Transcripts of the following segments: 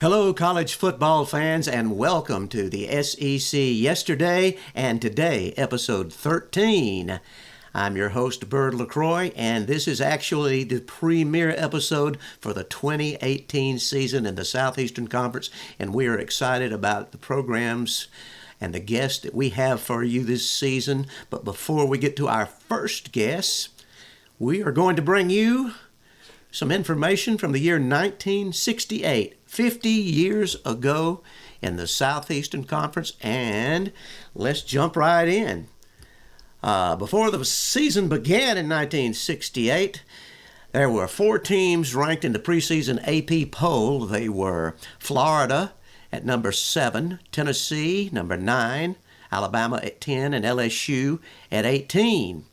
Hello, college football fans, and welcome to the SEC Yesterday and Today, episode 13. I'm your host, Bird LaCroix, and this is actually the premiere episode for the 2018 season in the Southeastern Conference, and we are excited about the programs and the guests that we have for you this season. But before we get to our first guest, we are going to bring you some information from the year 1968, 50 years ago in the Southeastern Conference, and let's jump right in. Before the season began in 1968, there were 4 teams ranked in the preseason AP poll. They were Florida at number 7, Tennessee number 9, Alabama at 10, and LSU at 18.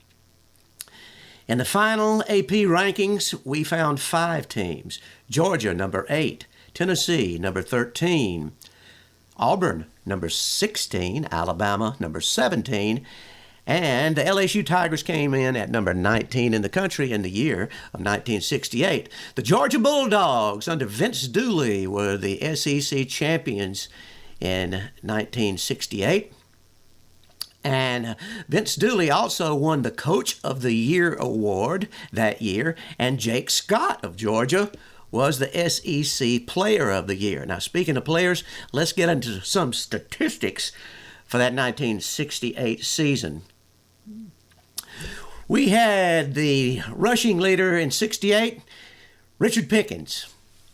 In the final AP rankings, we found 5 teams. Georgia, number 8. Tennessee, number 13. Auburn, number 16. Alabama, number 17. And the LSU Tigers came in at number 19 in the country in the year of 1968. The Georgia Bulldogs, under Vince Dooley, were the SEC champions in 1968. And Vince Dooley also won the Coach of the Year award that year, and Jake Scott of Georgia was the SEC Player of the Year. Now, speaking of players, let's get into some statistics for that 1968 season. We had the rushing leader in 68, Richard Pickens.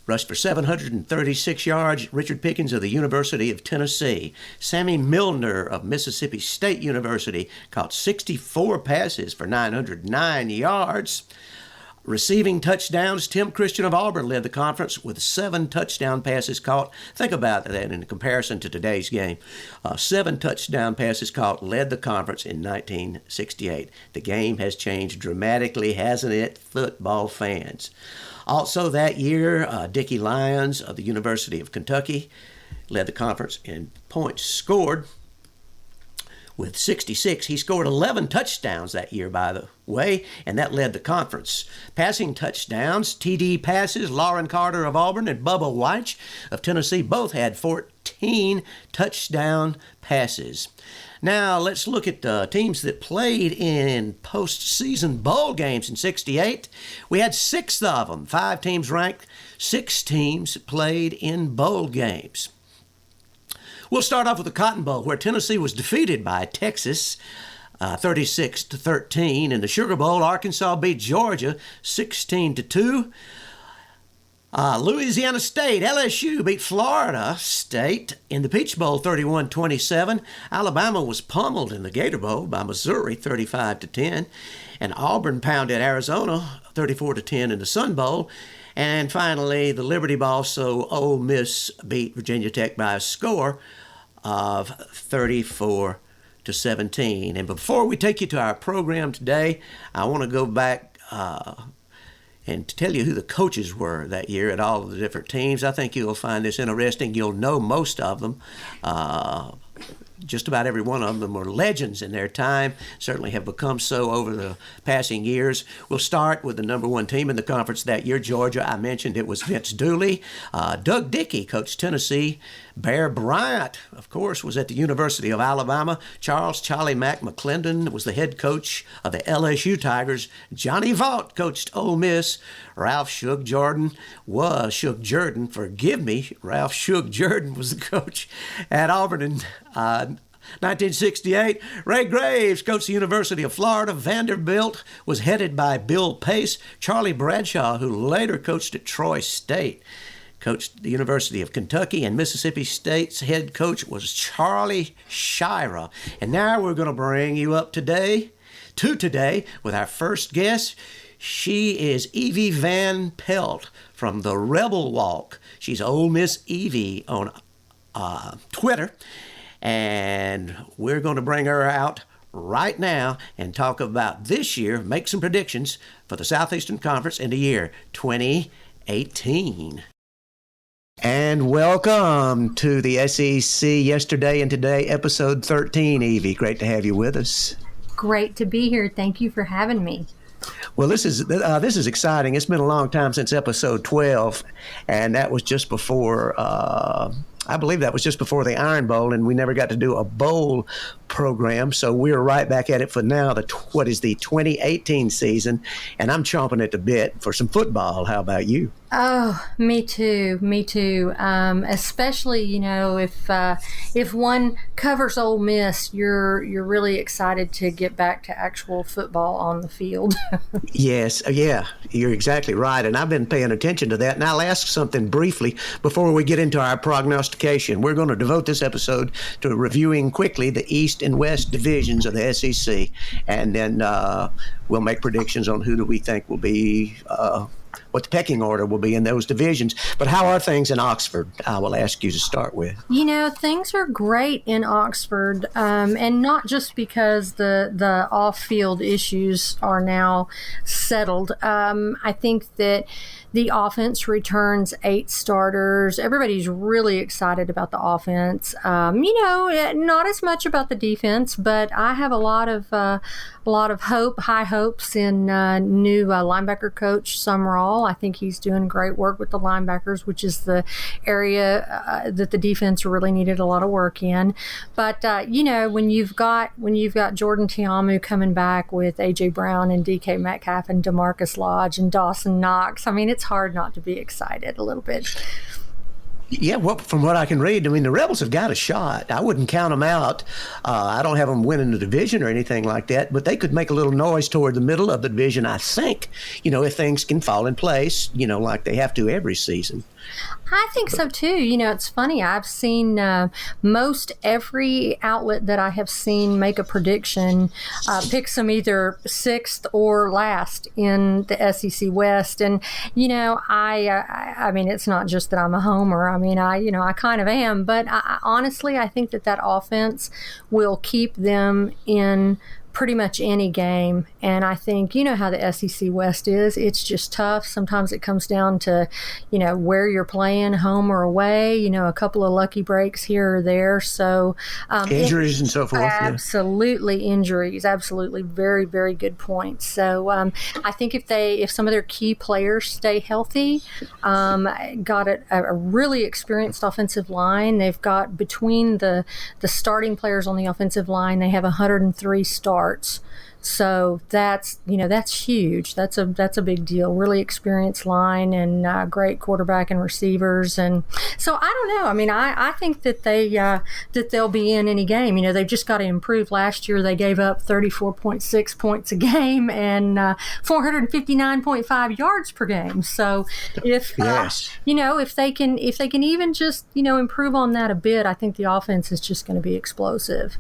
Rushed for 736 yards, Richard Pickens of the University of Tennessee. Sammy Milner of Mississippi State University caught 64 passes for 909 yards. Receiving touchdowns, Tim Christian of Auburn led the conference with 7 touchdown passes caught. Think about that in comparison to today's game. 7 touchdown passes caught led the conference in 1968. The game has changed dramatically, hasn't it, football fans? Also that year, Dickie Lyons of the University of Kentucky led the conference in points scored with 66. He scored 11 touchdowns that year, by the way, and that led the conference. Passing touchdowns, TD passes, Lauren Carter of Auburn and Bubba Weich of Tennessee both had 14 touchdown passes. Now, let's look at the teams that played in postseason bowl games in 68. We had 6 of them, 5 teams ranked, 6 teams played in bowl games. We'll start off with the Cotton Bowl, where Tennessee was defeated by Texas 36-13. In the Sugar Bowl, Arkansas beat Georgia 16-2. Louisiana State, LSU beat Florida State in the Peach Bowl 31-27. Alabama was pummeled in the Gator Bowl by Missouri 35-10. And Auburn pounded Arizona 34-10 in the Sun Bowl. And finally, the Liberty Bowl, so Ole Miss beat Virginia Tech by a score of 34-17. And before we take you to our program today, I want to go back and to tell you who the coaches were that year at all of the different teams. I think you'll find this interesting. You'll know most of them. Just about every one of them were legends in their time, certainly have become so over the passing years. We'll start with the number 1 team in the conference that year, Georgia. I mentioned it was Vince Dooley. Doug Dickey coached Tennessee. Bear Bryant, of course, was at the University of Alabama. Charlie Mack McClendon was the head coach of the LSU Tigers. Johnny Vaught coached Ole Miss. Ralph Shug Jordan was Ralph Shug Jordan was the coach at Auburn in 1968. Ray Graves coached the University of Florida. Vanderbilt was headed by Bill Pace. Charlie Bradshaw, who later coached at Troy State, coached the University of Kentucky, and Mississippi State's head coach was Charlie Shira. And now we're going to bring you up today with our first guest. She is Evie Van Pelt from the Rebel Walk. She's Ole Miss Evie on Twitter. And we're going to bring her out right now and talk about this year, make some predictions for the Southeastern Conference in the year 2018. And welcome to the SEC Yesterday and Today, episode 13, Evie. Great to have you with us. Great to be here. Thank you for having me. Well, this is exciting. It's been a long time since episode 12, and that was just before. I believe that was just before the Iron Bowl, and we never got to do a bowl program. So we're right back at it for now. What is the 2018 season, and I'm chomping at the bit for some football. How about you? Oh, me too. Me too. Especially, if one covers Ole Miss, you're really excited to get back to actual football on the field. Yes, yeah, you're exactly right. And I've been paying attention to that. And I'll ask something briefly before we get into our prognostication. We're going to devote this episode to reviewing quickly the East and West divisions of the SEC, and then we'll make predictions on who do we think will be. What the pecking order will be in those divisions. But how are things in Oxford? I will ask you to start with. Things are great in Oxford, and not just because the off-field issues are now settled. I think that the offense returns 8 starters. Everybody's really excited about the offense. Not as much about the defense, but I have a lot of high hopes in new linebacker coach Summerall. I think he's doing great work with the linebackers, which is the area that the defense really needed a lot of work in. But when you've got Jordan Tiamu coming back with AJ Brown and DK Metcalf and DeMarcus Lodge and Dawson Knox, it's hard not to be excited a little bit. Yeah, well, from what I can read, the Rebels have got a shot. I wouldn't count them out. I don't have them winning the division or anything like that, but they could make a little noise toward the middle of the division, I think, if things can fall in place, like they have to every season. I think so too. It's funny. I've seen most every outlet that I have seen make a prediction picks them either 6th or last in the SEC West. And I mean, it's not just that I'm a homer. I kind of am. But honestly, I think that offense will keep them in pretty much any game. And I think, how the SEC West is. It's just tough. Sometimes it comes down to, where you're playing, home or away, a couple of lucky breaks here or there. So injuries and so forth. Absolutely. Yeah. Injuries. Absolutely. Very, very good point. So I think if some of their key players stay healthy, got a really experienced offensive line. They've got between the starting players on the offensive line, they have 103 starts. So that's huge. That's a big deal. Really experienced line and great quarterback and receivers. And so I don't know. I think that they'll be in any game. They've just got to improve. Last year they gave up 34.6 points a game and 459.5 yards per game. So if they can even just improve on that a bit, I think the offense is just going to be explosive.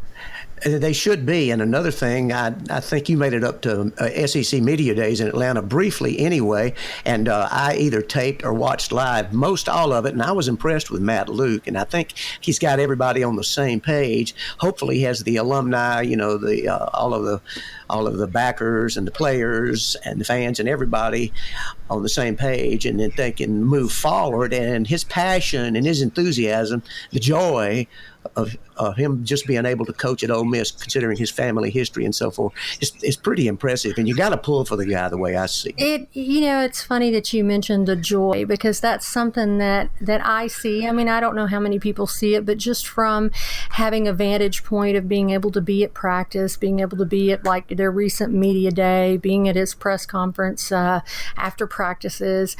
They should be. And another thing, I think you made it up to SEC Media Days in Atlanta briefly anyway, and I either taped or watched live most all of it, and I was impressed with Matt Luke, and I think he's got everybody on the same page. Hopefully he has the alumni, all of the backers and the players and the fans and everybody on the same page, and then they can move forward. And his passion and his enthusiasm, the joy of him just being able to coach at Ole Miss, considering his family history and so forth, is pretty impressive. And you got to pull for the guy the way I see it. It's funny that you mentioned the joy, because that's something that I see. I don't know how many people see it, but just from having a vantage point of being able to be at practice, being able to be at like their recent media day, being at his press conference after practices,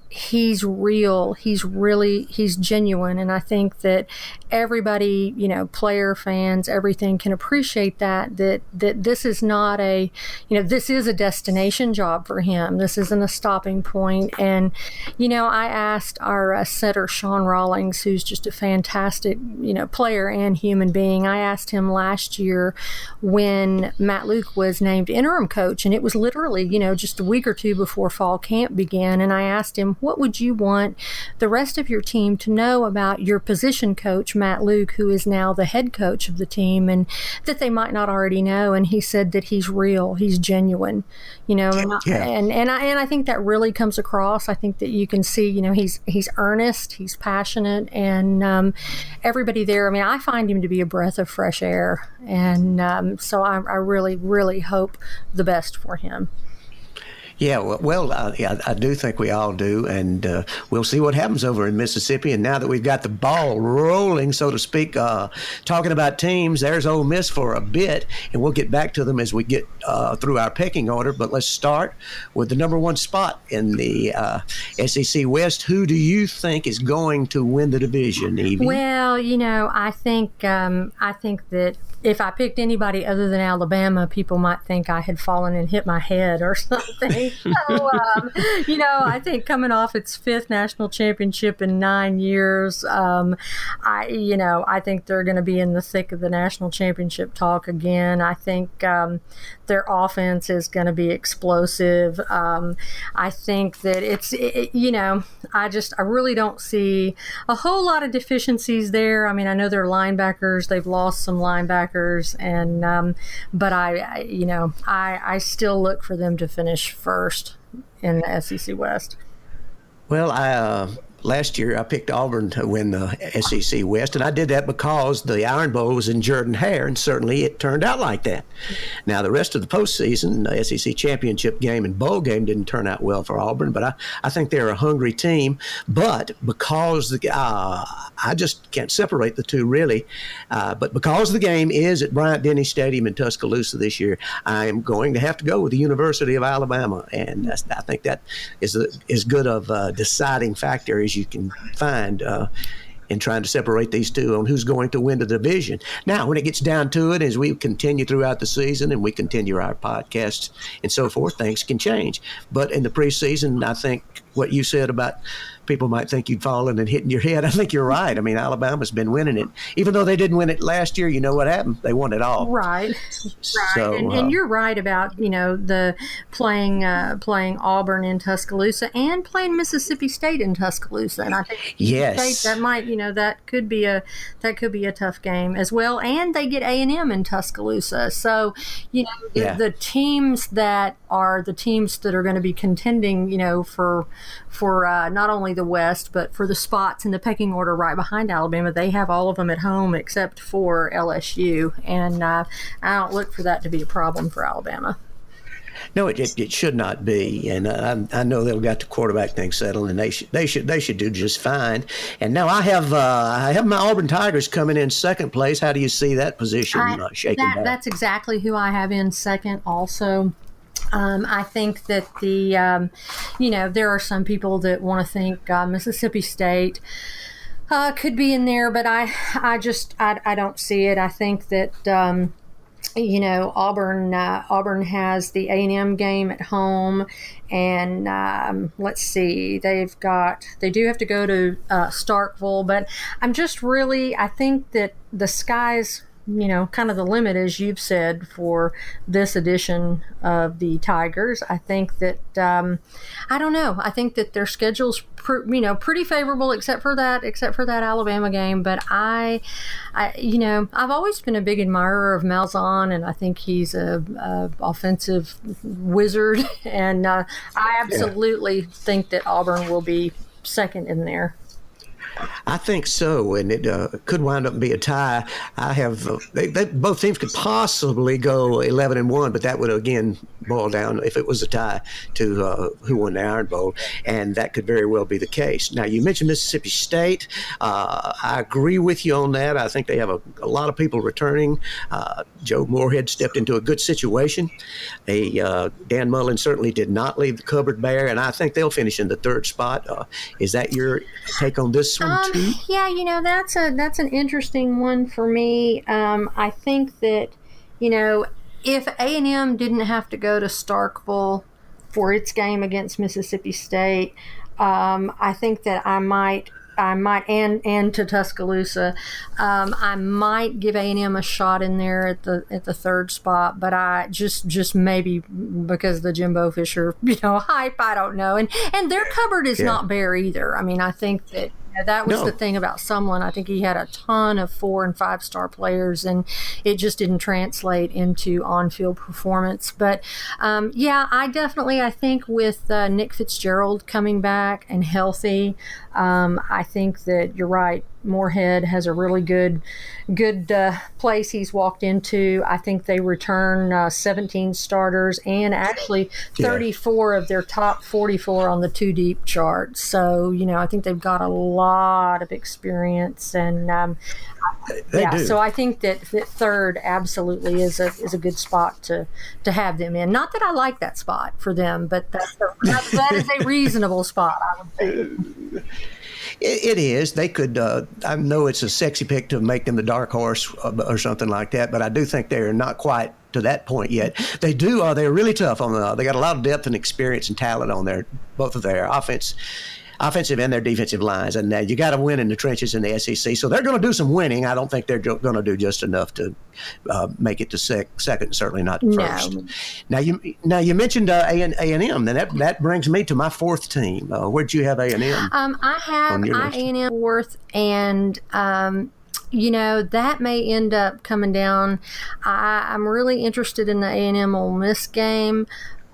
he's real. He's genuine. And I think that everybody, player, fans, everything can appreciate that this is not this is a destination job for him. This isn't a stopping point. And, I asked our setter, Sean Rawlings, who's just a fantastic, player and human being. I asked him last year when Matt Luke was named interim coach, and it was literally, just a week or two before fall camp began. And I asked him, what would you want the rest of your team to know about your position coach, Matt Luke, who is now the head coach of the team, and that they might not already know? And he said that he's real, he's genuine, and I think that really comes across. I think that you can see, he's earnest, he's passionate, and everybody there. I mean, I find him to be a breath of fresh air, and so I really, really hope the best for him. Yeah, I do think we all do, and we'll see what happens over in Mississippi. And now that we've got the ball rolling, so to speak, talking about teams, there's Ole Miss for a bit, and we'll get back to them as we get through our pecking order. But let's start with the number one spot in the SEC West. Who do you think is going to win the division, Evie? Well, I think that if I picked anybody other than Alabama, people might think I had fallen and hit my head or something. So, I think coming off its fifth national championship in 9 years, I think they're going to be in the thick of the national championship talk again. I think their offense is going to be explosive. I think that I really don't see a whole lot of deficiencies there. I mean, I know they're linebackers. They've lost some linebackers, but I still look for them to finish first in the SEC West. Well, last year I picked Auburn to win the SEC West, and I did that because the Iron Bowl was in Jordan-Hare, and certainly it turned out like that. Now, the rest of the postseason, the SEC championship game and bowl game didn't turn out well for Auburn, but I think they're a hungry team. But because I just can't separate the two really, but because the game is at Bryant-Denny Stadium in Tuscaloosa this year, I am going to have to go with the University of Alabama, and I think that is as good of a deciding factor as you can find in trying to separate these two on who's going to win the division. Now, when it gets down to it, as we continue throughout the season and we continue our podcasts and so forth, things can change. But in the preseason, I think what you said about people might think you'd fallen and hitting your head, I think you're right. I mean, Alabama's been winning it. Even though they didn't win it last year, you know what happened? They won it all. Right. So, and you're right about, the playing Auburn in Tuscaloosa and playing Mississippi State in Tuscaloosa. And I think yes, that might, that could be a tough game as well. And they get A&M in Tuscaloosa. So, the teams that are going to be contending, for not only the West, but for the spots in the pecking order right behind Alabama, they have all of them at home except for LSU, and I don't look for that to be a problem for Alabama. No, it should not be, and I know they've got the quarterback thing settled, and they should do just fine. And now I have my Auburn Tigers coming in second place. How do you see that position shaking down? That's exactly who I have in second also. I think that there are some people that want to think Mississippi State could be in there, but I don't see it. I think that Auburn has the A&M game at home, and let's see, they do have to go to Starkville, but I think that the sky's kind of the limit, as you've said, for this edition of the Tigers. I think that, I don't know. I think that their schedule's, pretty favorable, except for that Alabama game. But I've always been a big admirer of Malzahn, and I think he's a offensive wizard. And I absolutely think that Auburn will be second in there. I think so, and it could wind up being a tie. I have both teams could possibly go 11-1, but that would again boil down, if it was a tie, to who won the Iron Bowl, and that could very well be the case. Now, you mentioned Mississippi State. I agree with you on that. I think they have a lot of people returning. Joe Moorhead stepped into a good situation. Dan Mullen certainly did not leave the cupboard bare, and I think they'll finish in the third spot. Is that your take on this one too? Yeah, that's an interesting one for me. I think that if A&M didn't have to go to Starkville for its game against Mississippi State, I think that I might I might, and to Tuscaloosa. I might give A&M a shot in there at the third spot, but I just maybe because the Jimbo Fisher hype. I don't know, and their cupboard is not bare either. I mean, I think that. That was the thing about Sumlin. I think he had a ton of 4- and 5-star players, and it just didn't translate into on-field performance. But, I think with Nick Fitzgerald coming back and healthy, I think that you're right. Moorhead has a really good place he's walked into. I think they return 17 starters and actually 34 of their top 44 on the two deep chart. So, I think they've got a lot of experience, and so I think that third absolutely is a good spot to have them in. Not that I like that spot for them, but that is a reasonable spot, I would say. It is. They could. I know it's a sexy pick to make them the dark horse or something like that, but I do think they're not quite to that point yet. They do. They're really tough on the. They got a lot of depth and experience and talent on both of their offensive and their defensive lines, and you got to win in the trenches in the SEC. So they're going to do some winning. I don't think they're going to do just enough to make it to second, certainly not first. No. Now you mentioned A&M, then that brings me to my fourth team. Where'd you have A&M? I have A&M fourth, and that may end up coming down. I'm really interested in the A&M Ole Miss game.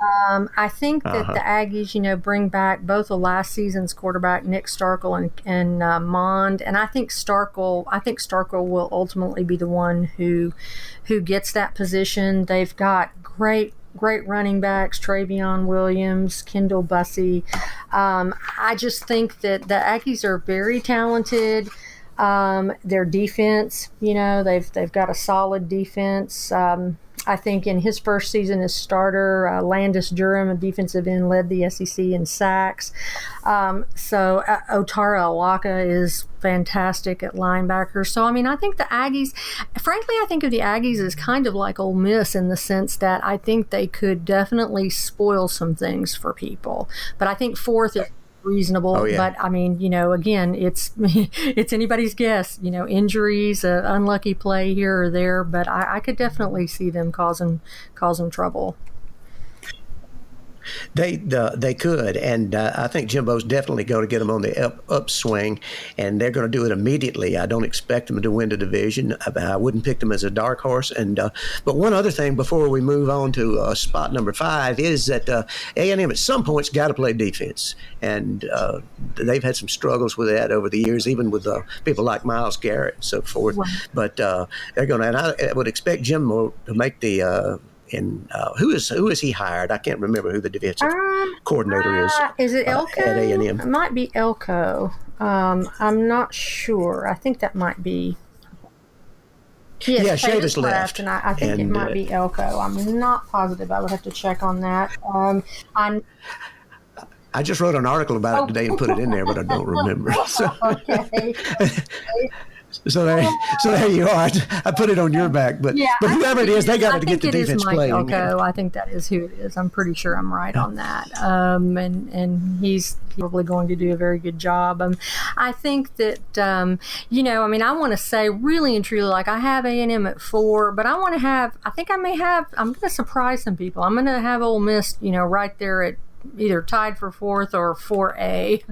I think that the Aggies, bring back both of last season's quarterback Nick Starkel and Mond, and I think Starkel will ultimately be the one who gets that position. They've got great running backs, Travion Williams, Kendall Bussey. I just think that the Aggies are very talented. Their defense, they've got a solid defense. I think in his first season as starter, Landis Durham, a defensive end, led the SEC in sacks. So Otara Alaka is fantastic at linebacker. So, I think the Aggies, frankly, I think of the Aggies as kind of like Ole Miss in the sense that I think they could definitely spoil some things for people. But I think fourth is reasonable. But again, it's anybody's guess. Injuries, unlucky play here or there, but I could definitely see them causing trouble. They could, and I think Jimbo's definitely going to get them on the upswing, and they're going to do it immediately. I don't expect them to win the division. I wouldn't pick them as a dark horse. And but one other thing before we move on to spot number 5 is that A&M at some point's got to play defense, and they've had some struggles with that over the years, even with people like Myles Garrett and so forth. Wow. But they're going to, and I would expect Jimbo to make the. Who is he hired? I can't remember who the defensive coordinator is. Is it Elko? At A&M. It might be Elko. I'm not sure. I think that might be. Yes, Chavis left. And I think it might be Elko. I'm not positive. I would have to check on that. I just wrote an article about it today and put it in there, but I don't remember. So. Okay. So there you are. I put it on your back, but whoever it is, they got to get the defense playing. Elko. I think that is who it is. I'm pretty sure I'm right on that. And he's probably going to do a very good job. I think that I want to say really and truly, like I have A&M at 4, but I'm going to surprise some people. I'm going to have Ole Miss, right there at either tied for 4th or 4A.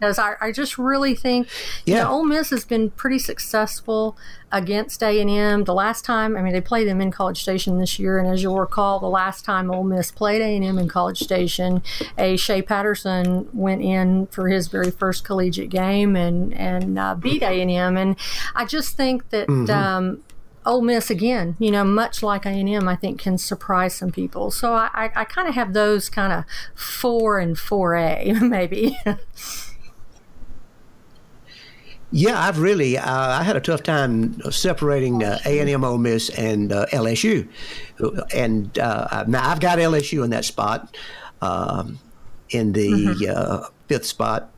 Because I just really think, Ole Miss has been pretty successful against A&M. The last time, they played them in College Station this year, and as you'll recall, the last time Ole Miss played A&M in College Station, Shea Patterson went in for his very first collegiate game and beat A&M. And I just think that Ole Miss, again, much like A&M, I think can surprise some people. So I kind of have those kind of 4 and 4A, maybe. Yeah, I've really I had a tough time separating A&M, Ole Miss, and LSU, and now I've got LSU in that spot, in the 5th spot,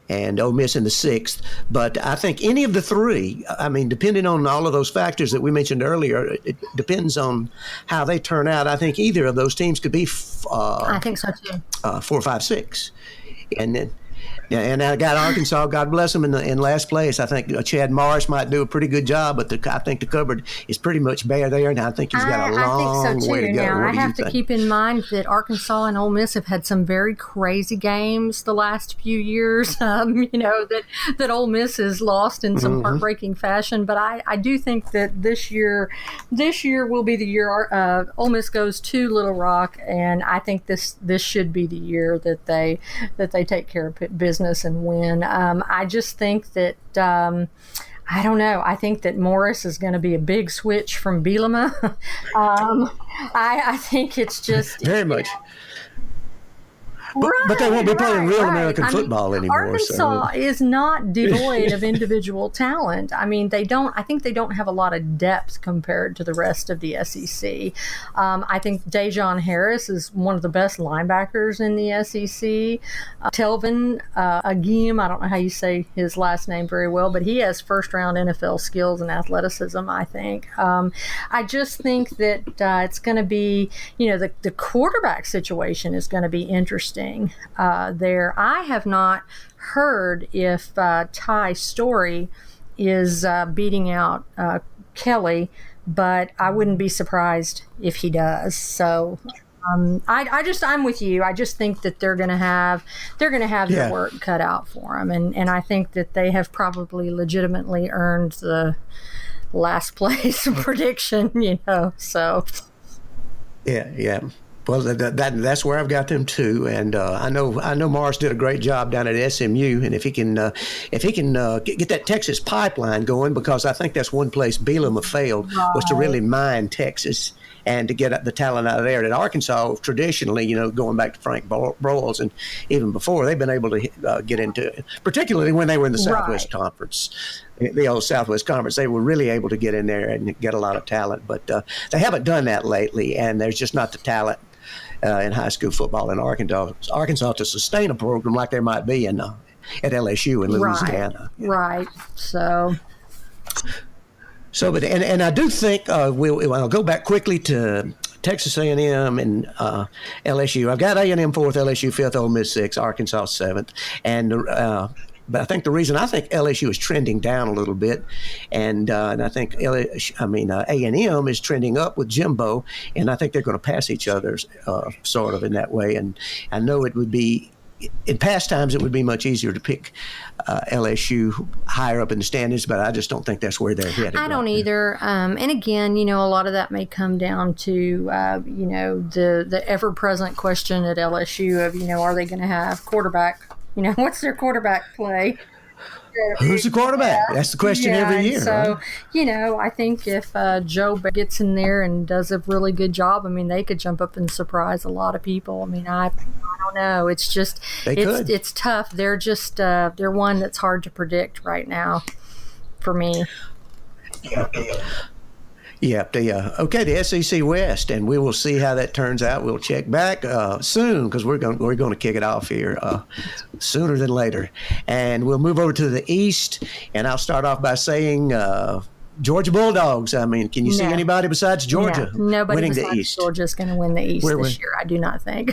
and Ole Miss in the 6th. But I think any of the 3, depending on all of those factors that we mentioned earlier, it depends on how they turn out. I think either of those teams could be. I think so too. 4, 5, 6, and then. Yeah, and I got Arkansas. God bless them in last place. I think Chad Morris might do a pretty good job, but I think the cupboard is pretty much bare there, and I think he's got a long way to go. Now, I have to keep in mind that Arkansas and Ole Miss have had some very crazy games the last few years. That Ole Miss has lost in some heartbreaking fashion. But I do think that this year will be the year Ole Miss goes to Little Rock, and I think this should be the year that they take care of business and win. I just think that I don't know. I think that Morris is going to be a big switch from Bielema. I think it's just very much. But they won't be playing real American football anymore. Arkansas is not devoid of individual talent. I mean, I think they don't have a lot of depth compared to the rest of the SEC. I think Dejon Harris is one of the best linebackers in the SEC. Telvin Agim, I don't know how you say his last name very well, but he has first-round NFL skills and athleticism, I think. I just think that it's going to be, the quarterback situation is going to be interesting. There. I have not heard if Ty Story is beating out Kelly, but I wouldn't be surprised if he does. So I'm with you. I just think that they're going to have their work cut out for them, and I think that they have probably legitimately earned the last place prediction. So yeah. Well, that's where I've got them too, and I know Morris did a great job down at SMU, and if he can get that Texas pipeline going, because I think that's one place Bielema failed, was to really mine Texas and to get the talent out of there. At Arkansas, traditionally, going back to Frank Broyles and even before, they've been able to get into it, particularly when they were in the Southwest Conference. The old Southwest Conference, they were really able to get in there and get a lot of talent, but they haven't done that lately, and there's just not the talent in high school football in Arkansas to sustain a program like there might be at LSU in Louisiana. Right. So, but I do think I'll go back quickly to Texas A&M and LSU. I've got A&M 4th, LSU 5th, Ole Miss 6th, Arkansas 7th, and but I think the reason I think LSU is trending down a little bit, and I think A&M is trending up with Jimbo, and I think they're going to pass each other sort of in that way. And I know it would be, in past times, it would be much easier to pick LSU higher up in the standings, but I just don't think that's where they're headed. I don't either. And again, a lot of that may come down to, the ever-present question at LSU of, are they going to have quarterback? What's their quarterback play? Who's the quarterback? Yeah. That's the question every year. So, right? I think if Joe gets in there and does a really good job, they could jump up and surprise a lot of people. I don't know. It's just, it's tough. They're just, they're one that's hard to predict right now for me. Yeah. Okay, the SEC West, and we will see how that turns out. We'll check back soon, because we're going to kick it off here sooner than later, and we'll move over to the East. And I'll start off by saying Georgia Bulldogs. Can you see anybody besides Georgia winning the East? Georgia's going to win the East this year. I do not think.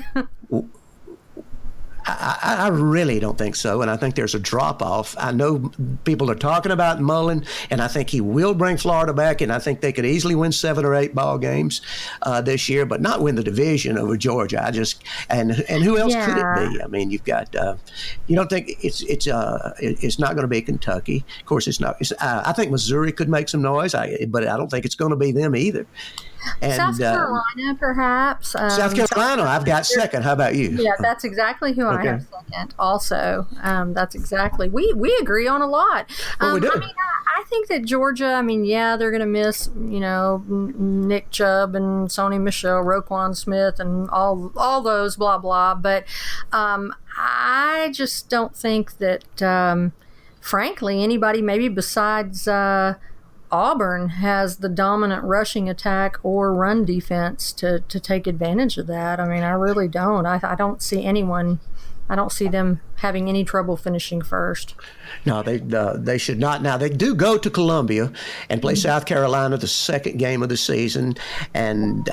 I really don't think so, and I think there's a drop-off. I know people are talking about Mullen, and I think he will bring Florida back, and I think they could easily win 7 or 8 ball games this year, but not win the division over Georgia. And who else could it be? You've got you don't think it's not going to be Kentucky. Of course, it's not. I think Missouri could make some noise, but I don't think it's going to be them either. And, South Carolina, perhaps. South Carolina, I've got second. How about you? Yeah, that's exactly who I have second. Also, that's exactly. We agree on a lot. We do. I think that Georgia. They're going to miss Nick Chubb and Sony Michel, Roquan Smith, and all those blah blah. But I just don't think that, frankly, anybody maybe besides Auburn has the dominant rushing attack or run defense to take advantage of that. I really don't. I don't see anyone I don't see them having any trouble finishing first. No, they should not. Now they do go to Columbia and play South Carolina the second game of the season, and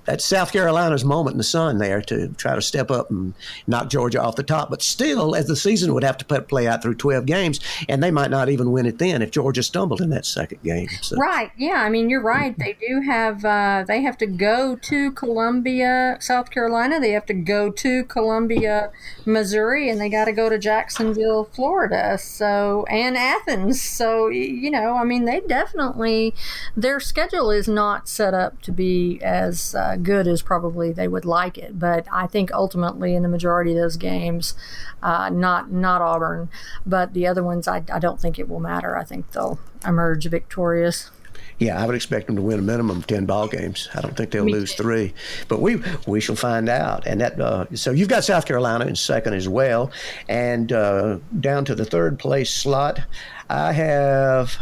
that's South Carolina's moment in the sun there to try to step up and knock Georgia off the top. But still, as the season would have to play out through 12 games, and they might not even win it then if Georgia stumbled in that second game. So. Right? Yeah, I mean you're right. They do have they have to go to Columbia, South Carolina. They have to go to Columbia, Missouri, and they got to go to Jacksonville, Florida. So, and Athens. So, I mean, they definitely, their schedule is not set up to be as good as probably they would like it. But I think ultimately in the majority of those games, not Auburn, but the other ones, I don't think it will matter. I think they'll emerge victorious. Yeah, I would expect them to win a minimum of 10 ball games. I don't think they'll lose 3, but we shall find out. And that so you've got South Carolina in second as well, and down to the third place slot, I have.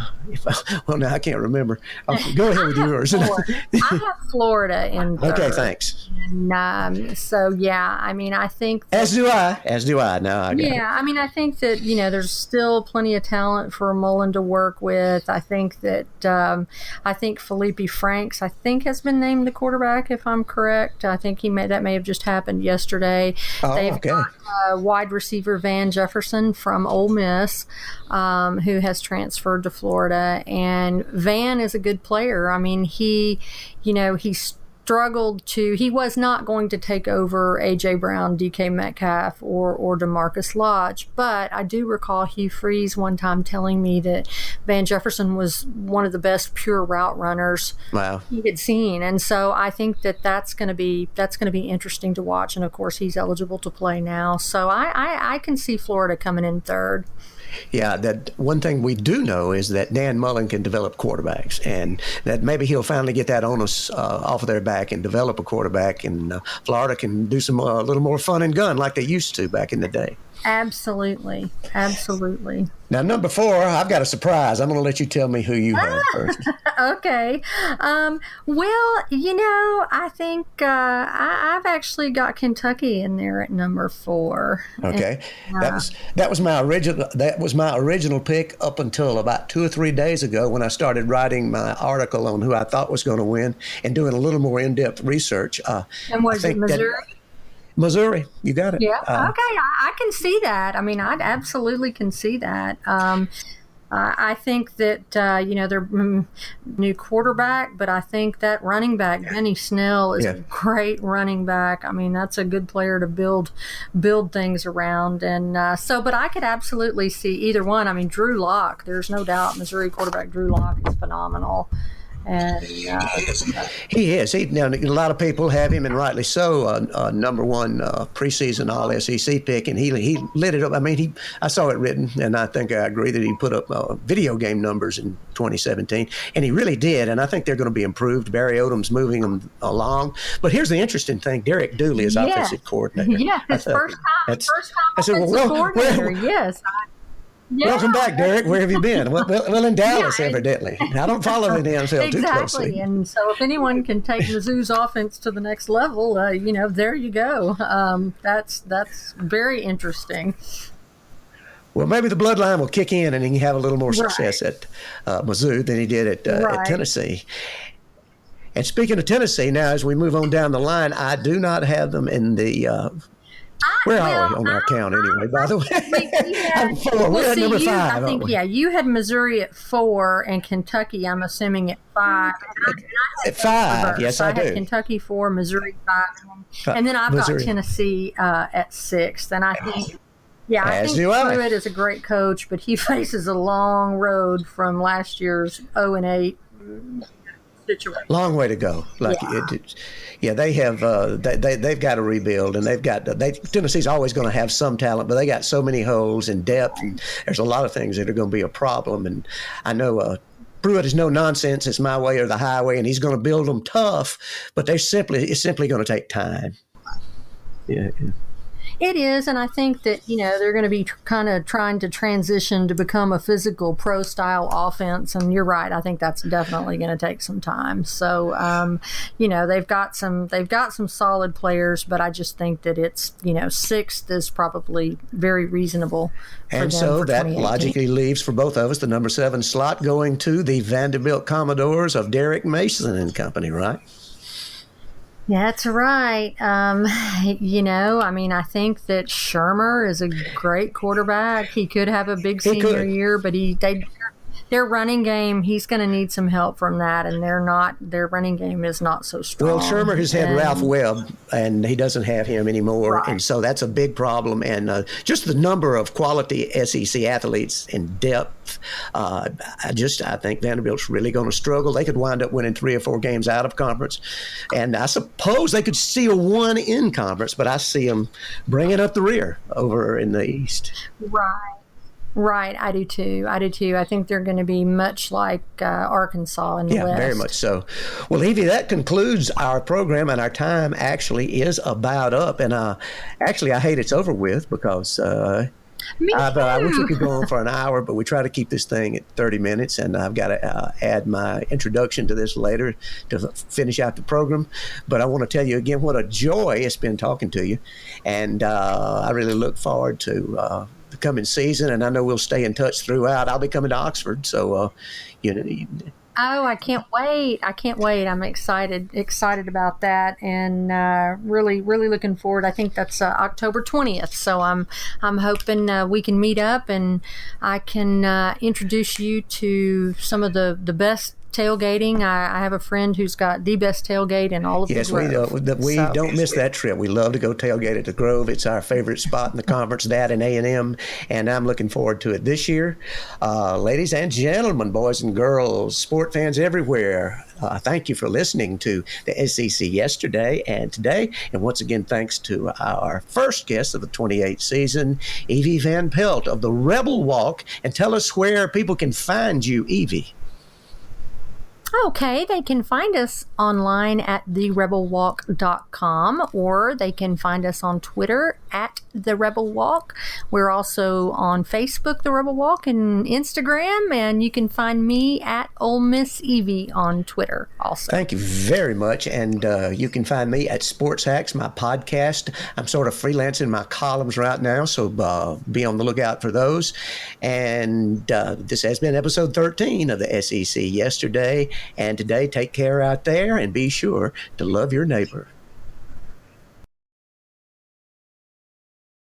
Now I can't remember. Go ahead with yours. I have Florida in third. Okay, thanks. And so yeah, I mean, I think as do I. Now I got it. I mean, I think that there's still plenty of talent for Mullen to work with. I think that I think Felipe Franks has been named the quarterback, if I'm correct. I think that may have just happened yesterday. They've got wide receiver Van Jefferson from Ole Miss, who has transferred to Florida, and Van is a good player. I mean, he was not going to take over A.J. Brown, D.K. Metcalf, or DeMarcus Lodge, but I do recall Hugh Freeze one time telling me that Van Jefferson was one of the best pure route runners he had seen, and so I think that's going to be interesting to watch, and of course he's eligible to play now, so I can see Florida coming in third. Yeah, that one thing we do know is that Dan Mullen can develop quarterbacks, and that maybe he'll finally get that onus off of their back and develop a quarterback, and Florida can do some a little more fun and gun like they used to back in the day. Absolutely. Now, number 4, I've got a surprise. I'm going to let you tell me who you have first. Okay. Well, I think I've actually got Kentucky in there at number 4. Okay. And, that was my original pick up until about 2 or 3 days ago when I started writing my article on who I thought was going to win and doing a little more in-depth research. And was it Missouri? Missouri, you got it. Yeah, okay, I can see that. I mean, I absolutely can see that. I think that, they're new quarterback, but I think that running back, Benny Snell, is a great running back. I mean, that's a good player to build things around. And but I could absolutely see either one. I mean, Drew Lock, there's no doubt Missouri quarterback Drew Lock is phenomenal. And he is. Now, a lot of people have him, and rightly so, number 1 preseason All-SEC pick, and he lit it up. I mean, I saw it written, and I think I agree that he put up video game numbers in 2017, and he really did, and I think they're going to be improved. Barry Odom's moving them along. But here's the interesting thing. Derek Dooley is offensive coordinator. Yeah, his first time offensive coordinator, yes. Yeah. Welcome back, Derek. Where have you been? Well, in Dallas, evidently. I don't follow the NFL too closely. Exactly, and so if anyone can take Mizzou's offense to the next level, there you go. That's very interesting. Well, maybe the bloodline will kick in and he can have a little more success at Mizzou than he did at Tennessee. And speaking of Tennessee, now as we move on down the line, I do not have them in the where are we on our count anyway, by the way? I'm 4. We're at number 5. I think, you had Missouri at 4 and Kentucky, I'm assuming, at 5. At 5, yes, I do. I had Kentucky 4, Missouri 5. And then I've got Tennessee at 6. And I think, I think Pruitt is a great coach, but he faces a long road from last year's 0-8 situation. Long way to go. They have they've got to rebuild, and Tennessee's always going to have some talent, but they got so many holes in depth, and there's a lot of things that are going to be a problem. And I know Pruitt is no nonsense. It's my way or the highway, and he's going to build them tough, but it's simply going to take time. Yeah. It is, and I think that they're going to be kind of trying to transition to become a physical pro style offense. And you're right, I think that's definitely going to take some time. So, they've got some solid players, but I just think that it's sixth is probably very reasonable. And so that logically leaves for both of us the number 7 slot going to the Vanderbilt Commodores of Derek Mason and company, right? That's right. I think that Shermer is a great quarterback. He could have a big senior year, but their running game, he's going to need some help from that, and their running game is not so strong. Well, Shermer has had Ralph Webb, and he doesn't have him anymore, right. And so that's a big problem. And just the number of quality SEC athletes in depth, I think Vanderbilt's really going to struggle. They could wind up winning 3 or 4 games out of conference, and I suppose they could steal 1 in conference, but I see them bringing up the rear over in the East. Right, I do too. I think they're going to be much like Arkansas in the West. Yeah, very much so. Well, Evie, that concludes our program, and our time actually is about up. And I hate it's over with because I wish we could go on for an hour, but we try to keep this thing at 30 minutes, and I've got to add my introduction to this later to finish out the program. But I want to tell you again what a joy it's been talking to you, and I really look forward to the coming season, and I know we'll stay in touch throughout. I'll be coming to Oxford, so Oh, I can't wait! I'm excited about that, and really looking forward. I think that's October 20th, so I'm hoping we can meet up, and I can introduce you to some of the best tailgating. I have a friend who's got the best tailgate in all of the Grove. Yes, we don't miss that trip. We love to go tailgate at the Grove. It's our favorite spot in the conference, that and A&M, and I'm looking forward to it this year. Ladies and gentlemen, boys and girls, sport fans everywhere, thank you for listening to the SEC yesterday and today. And once again, thanks to our first guest of the 28th season, Evie Van Pelt of the Rebel Walk. And tell us where people can find you, Evie. Okay, they can find us online at therebelwalk.com, or they can find us on Twitter at The Rebel Walk. We're also on Facebook, The Rebel Walk, and Instagram, and you can find me at Ole Miss Evie on Twitter also. Thank you very much, and you can find me at Sports Hacks, my podcast. I'm sort of freelancing my columns right now, so be on the lookout for those. And this has been episode 13 of the SEC yesterday and today. Take care out there, and be sure to love your neighbor.